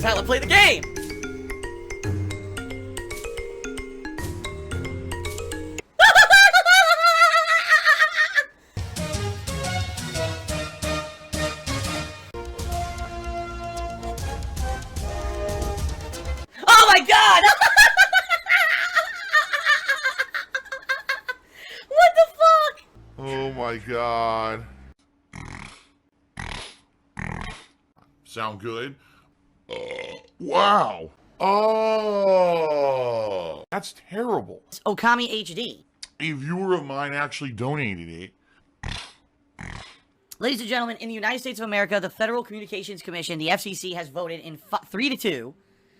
is how I play the game! Oh my god! What the fuck? Oh my god. Sound good? Wow. Oh, that's terrible. It's Okami HD. A viewer of mine actually donated it. Ladies and gentlemen, in the United States of America, the Federal Communications Commission, the FCC, has voted in 3-2,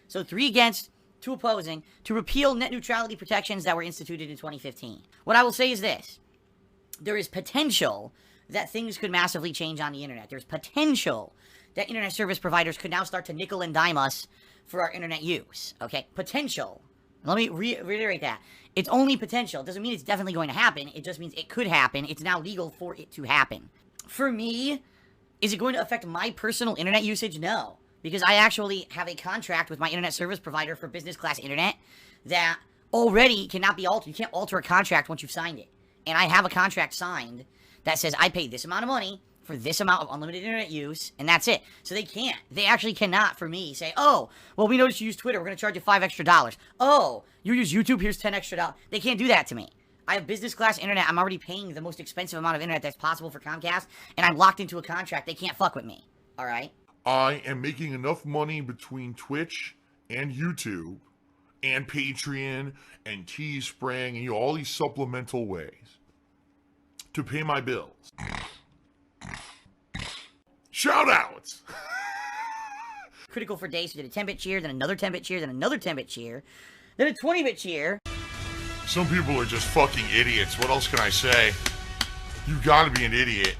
so 3 against, 2 opposing, to repeal net neutrality protections that were instituted in 2015. What I will say is this. There is potential that things could massively change on the internet. There's potential that internet service providers could now start to nickel and dime us for our internet use. Okay? Potential. Let me reiterate that. It's only potential. It doesn't mean it's definitely going to happen. It just means it could happen. It's now legal for it to happen. For me, is it going to affect my personal internet usage? No. Because I actually have a contract with my internet service provider for business class internet that already cannot be altered. You can't alter a contract once you've signed it. And I have a contract signed that says I pay this amount of money for this amount of unlimited internet use, and that's it. So they can't. They actually cannot, for me, say, oh, well, we noticed you use Twitter. We're going to charge you $5 extra. Oh, you use YouTube. Here's $10 extra. They can't do that to me. I have business class internet. I'm already paying the most expensive amount of internet that's possible for Comcast, and I'm locked into a contract. They can't fuck with me. All right? I am making enough money between Twitch and YouTube and Patreon and Teespring and all these supplemental ways to pay my bills. Shout outs! Critical for days. We did a 10-bit cheer, then another 10-bit cheer, then another 10-bit cheer, then a 20-bit cheer. Some people are just fucking idiots. What else can I say? You gotta be an idiot.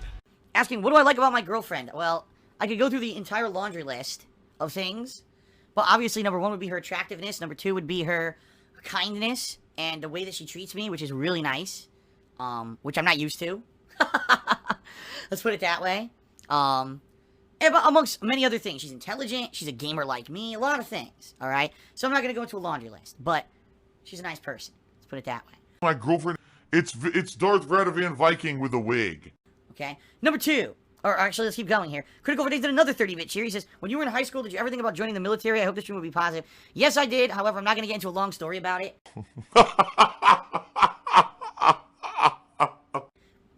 Asking, what do I like about my girlfriend? Well, I could go through the entire laundry list of things, but obviously number 1 would be her attractiveness, number 2 would be her kindness, and the way that she treats me, which is really nice, which I'm not used to. Let's put it that way. And amongst many other things. She's intelligent, she's a gamer like me, a lot of things, alright? So I'm not going to go into a laundry list, but she's a nice person. Let's put it that way. My girlfriend, it's Darth Radovan Viking with a wig. Okay? Number 2, or actually, let's keep going here. Critical for Days did another 30-bit cheer. He says, when you were in high school, did you ever think about joining the military? I hope this stream will be positive. Yes, I did. However, I'm not going to get into a long story about it.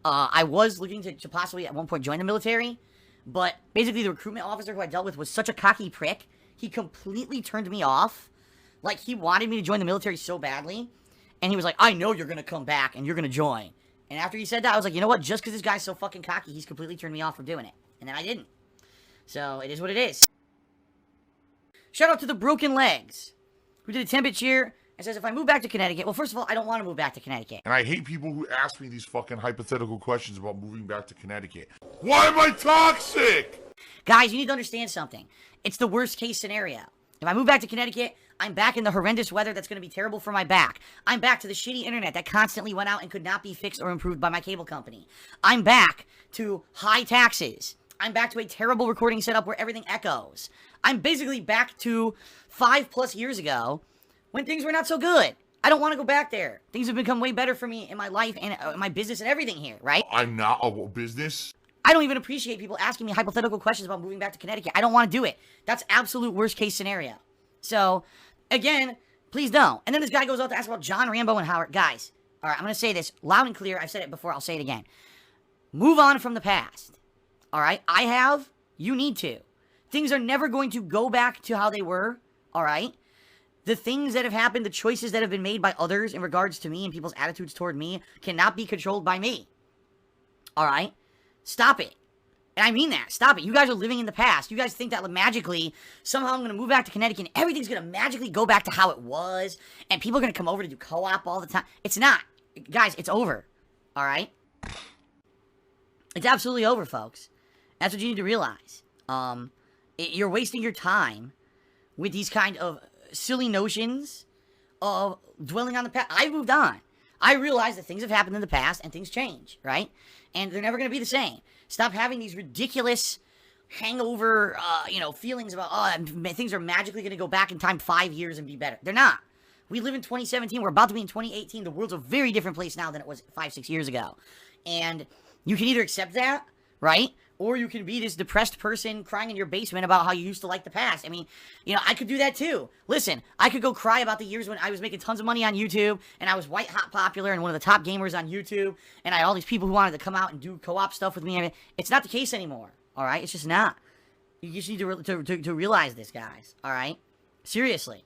I was looking to possibly at one point join the military, but basically the recruitment officer who I dealt with was such a cocky prick, he completely turned me off. Like, he wanted me to join the military so badly, and he was like, I know you're going to come back and you're going to join. And after he said that, I was like, you know what, just because this guy's so fucking cocky, he's completely turned me off from doing it. And then I didn't. So, it is what it is. Shout out to the Broken Legs, who did a 10-bit cheer. It says, if I move back to Connecticut... Well, first of all, I don't want to move back to Connecticut. And I hate people who ask me these fucking hypothetical questions about moving back to Connecticut. Why am I toxic? Guys, you need to understand something. It's the worst case scenario. If I move back to Connecticut, I'm back in the horrendous weather that's going to be terrible for my back. I'm back to the shitty internet that constantly went out and could not be fixed or improved by my cable company. I'm back to high taxes. I'm back to a terrible recording setup where everything echoes. I'm basically back to 5+ years ago, when things were not so good. I don't want to go back there. Things have become way better for me in my life and my business and everything here, right? I'm not a business. I don't even appreciate people asking me hypothetical questions about moving back to Connecticut. I don't want to do it. That's absolute worst case scenario. So, again, please don't. And then this guy goes out to ask about John Rambo and Howard. Guys, all right, I'm going to say this loud and clear. I've said it before. I'll say it again. Move on from the past. All right? I have. You need to. Things are never going to go back to how they were. All right? The things that have happened, the choices that have been made by others in regards to me and people's attitudes toward me cannot be controlled by me. Alright? Stop it. And I mean that. Stop it. You guys are living in the past. You guys think that magically, somehow I'm going to move back to Connecticut and everything's going to magically go back to how it was and people are going to come over to do co-op all the time. It's not. Guys, it's over. Alright? It's absolutely over, folks. That's what you need to realize. You're wasting your time with these kind of silly notions of dwelling on the past. I moved on. I realize that things have happened in the past and things change, right? And they're never going to be the same. Stop having these ridiculous hangover, feelings about, things are magically going to go back in time 5 years and be better. They're not. We live in 2017. We're about to be in 2018. The world's a very different place now than it was 5-6 years ago. And you can either accept that, right? Or you can be this depressed person crying in your basement about how you used to like the past. I mean, I could do that too. Listen, I could go cry about the years when I was making tons of money on YouTube, and I was white hot popular and one of the top gamers on YouTube, and I had all these people who wanted to come out and do co-op stuff with me. It's not the case anymore, all right? It's just not. You just need to realize this, guys, all right? Seriously.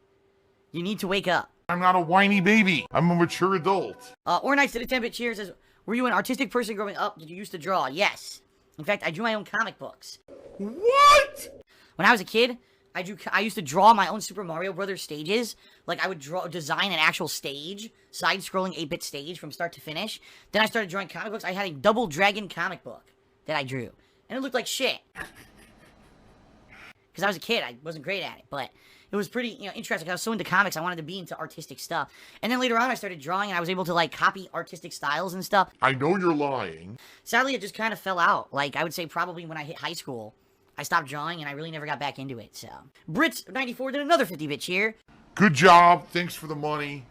You need to wake up. I'm not a whiny baby. I'm a mature adult. Or Nights to the 10-bit cheer says, were you an artistic person growing up? Did you used to draw? Yes. In fact, I drew my own comic books. What? When I was a kid, I used to draw my own Super Mario Brothers stages. Like, I would design an actual stage, side-scrolling 8-bit stage from start to finish. Then I started drawing comic books. I had a Double Dragon comic book that I drew. And it looked like shit. Because I was a kid, I wasn't great at it, but it was pretty, interesting. I was so into comics, I wanted to be into artistic stuff. And then later on, I started drawing, and I was able to, like, copy artistic styles and stuff. I know you're lying. Sadly, it just kind of fell out. Like, I would say probably when I hit high school, I stopped drawing, and I really never got back into it, so. Brits94 did another 50-bit cheer. Good job. Thanks for the money.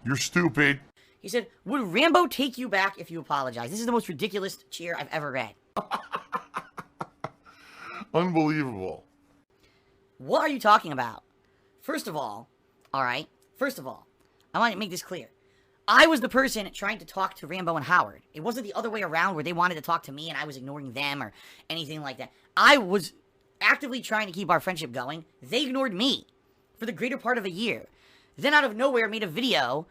You're stupid. He said, would Rambo take you back if you apologize? This is the most ridiculous cheer I've ever read. Unbelievable. What are you talking about? First of all, I want to make this clear. I was the person trying to talk to Rambo and Howard. It wasn't the other way around where they wanted to talk to me and I was ignoring them or anything like that. I was actively trying to keep our friendship going. They ignored me for the greater part of a year. Then out of nowhere made a video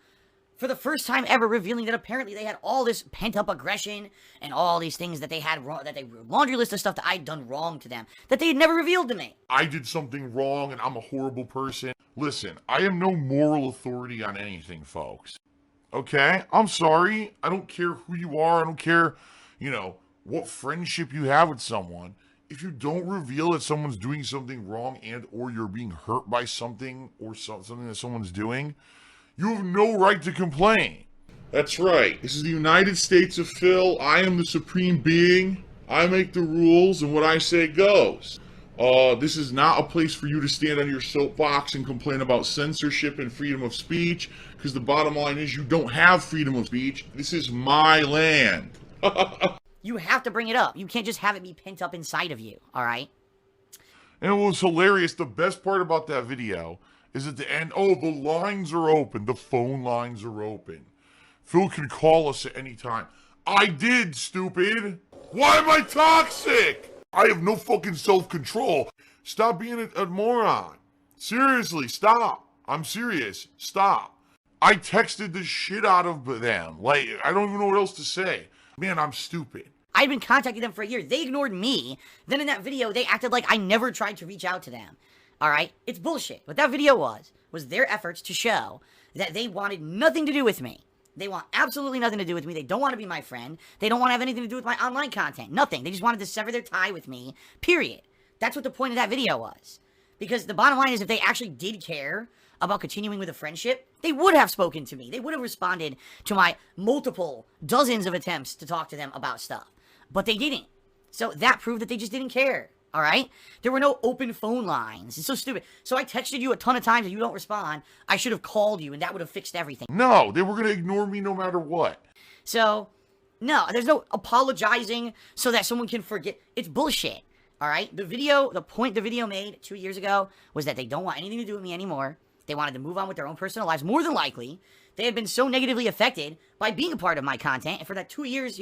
for the first time ever revealing that apparently they had all this pent-up aggression and all these things that they had wrong, that they laundry list of stuff that I'd done wrong to them, that they had never revealed to me. I did something wrong and I'm a horrible person. Listen, I am no moral authority on anything, folks. Okay? I'm sorry. I don't care who you are. I don't care, what friendship you have with someone. If you don't reveal that someone's doing something wrong and or you're being hurt by something or something that someone's doing, you have no right to complain. That's right. This is the United States of Phil. I am the supreme being. I make the rules, and what I say goes. This is not a place for you to stand on your soapbox and complain about censorship and freedom of speech, because the bottom line is you don't have freedom of speech. This is my land. You have to bring it up. You can't just have it be pent up inside of you, all right? And it was hilarious. The best part about that video is at the end, the lines are open. The phone lines are open. Phil can call us at any time. I did, stupid. Why am I toxic? I have no fucking self-control. Stop being a moron. Seriously, stop. I'm serious. Stop. I texted the shit out of them. Like, I don't even know what else to say. Man, I'm stupid. I'd been contacting them for a year. They ignored me. Then in that video, they acted like I never tried to reach out to them. All right? It's bullshit. What that video was their efforts to show that they wanted nothing to do with me. They want absolutely nothing to do with me. They don't want to be my friend. They don't want to have anything to do with my online content. Nothing. They just wanted to sever their tie with me, period. That's what the point of that video was. Because the bottom line is if they actually did care about continuing with a friendship, they would have spoken to me. They would have responded to my multiple dozens of attempts to talk to them about stuff. But they didn't. So that proved that they just didn't care. All right? There were no open phone lines. It's so stupid. So I texted you a ton of times and you don't respond. I should have called you and that would have fixed everything. No, they were going to ignore me no matter what. So, no, there's no apologizing so that someone can forget. It's bullshit. All right? The point the video made 2 years ago was that they don't want anything to do with me anymore. They wanted to move on with their own personal lives. More than likely, they had been so negatively affected by being a part of my content. And for that 2 years,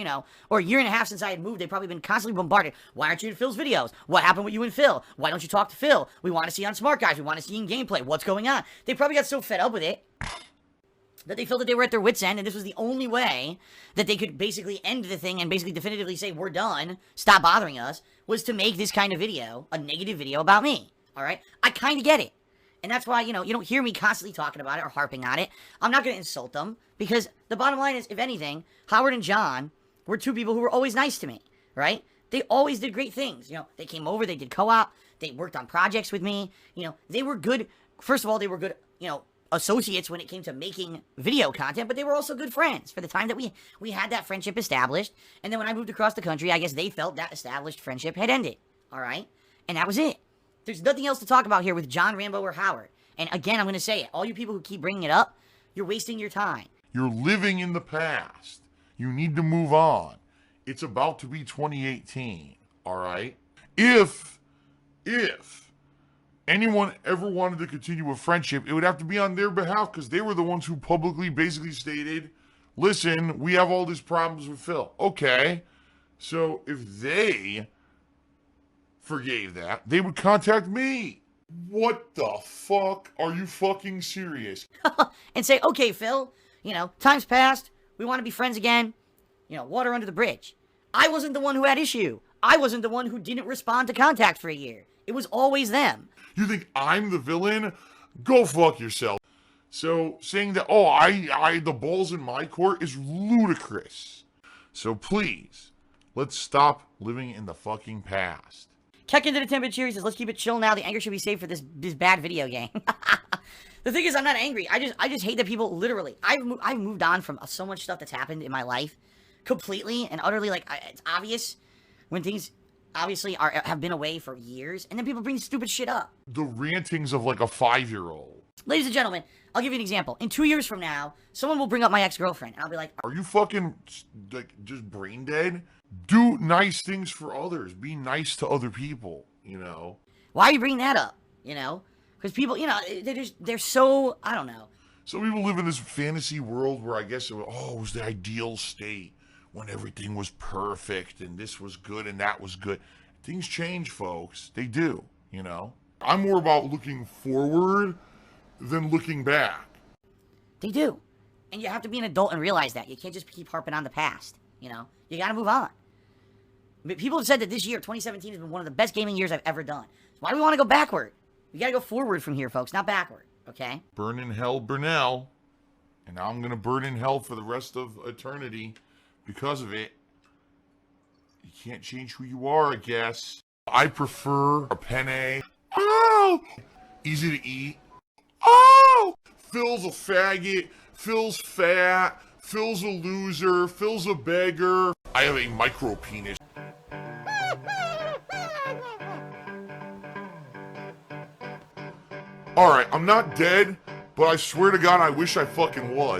or a year and a half since I had moved, they've probably been constantly bombarded. Why aren't you in Phil's videos? What happened with you and Phil? Why don't you talk to Phil? We want to see on Smart Guys. We want to see in gameplay. What's going on? They probably got so fed up with it that they felt that they were at their wits' end, and this was the only way that they could basically end the thing and basically definitively say, we're done, stop bothering us, was to make this kind of video, a negative video about me. All right? I kind of get it. And that's why, you don't hear me constantly talking about it or harping on it. I'm not going to insult them because the bottom line is, if anything, Howard and John were two people who were always nice to me, right? They always did great things. They came over, they did co-op, they worked on projects with me. They were good. First of all, they were good, associates when it came to making video content, but they were also good friends for the time that we had that friendship established. And then when I moved across the country, I guess they felt that established friendship had ended, all right? And that was it. There's nothing else to talk about here with John, Rambo, or Howard. And again, I'm going to say it. All you people who keep bringing it up, you're wasting your time. You're living in the past. You need to move on. It's about to be 2018, all right? If anyone ever wanted to continue a friendship, it would have to be on their behalf because they were the ones who publicly basically stated, listen, we have all these problems with Phil. Okay, so if they forgave that, they would contact me. What the fuck? Are you fucking serious? And say, okay, Phil, time's passed. We want to be friends again. Water under the bridge. I wasn't the one who had issue. I wasn't the one who didn't respond to contact for a year. It was always them. You think I'm the villain? Go fuck yourself. So saying that, I the ball's in my court is ludicrous. So please, let's stop living in the fucking past. Keck into the temperature. He says, let's keep it chill now. The anger should be saved for this bad video game. The thing is, I'm not angry. I just hate that people literally. I've moved on from so much stuff that's happened in my life, completely and utterly. It's obvious when things obviously have been away for years, and then people bring stupid shit up. The rantings of like a 5-year-old. Ladies and gentlemen, I'll give you an example. In 2 years from now, someone will bring up my ex-girlfriend, and I'll be like, are you fucking just brain dead? Do nice things for others. Be nice to other people, Why are you bringing that up, Because people, they're so, I don't know. Some people live in this fantasy world where I guess it was the ideal state when everything was perfect and this was good and that was good. Things change, folks. They do, I'm more about looking forward than looking back. They do. And you have to be an adult and realize that. You can't just keep harping on the past, You got to move on. People have said that this year, 2017, has been one of the best gaming years I've ever done. So why do we want to go backward? We got to go forward from here, folks, not backward, okay? Burn in hell, Burnell. And now I'm going to burn in hell for the rest of eternity because of it. You can't change who you are, I guess. I prefer a penne. Oh! Easy to eat. Oh! Phil's a faggot. Phil's fat. Phil's a loser. Phil's a beggar. I have a micro penis. Alright, I'm not dead, but I swear to God I wish I fucking was.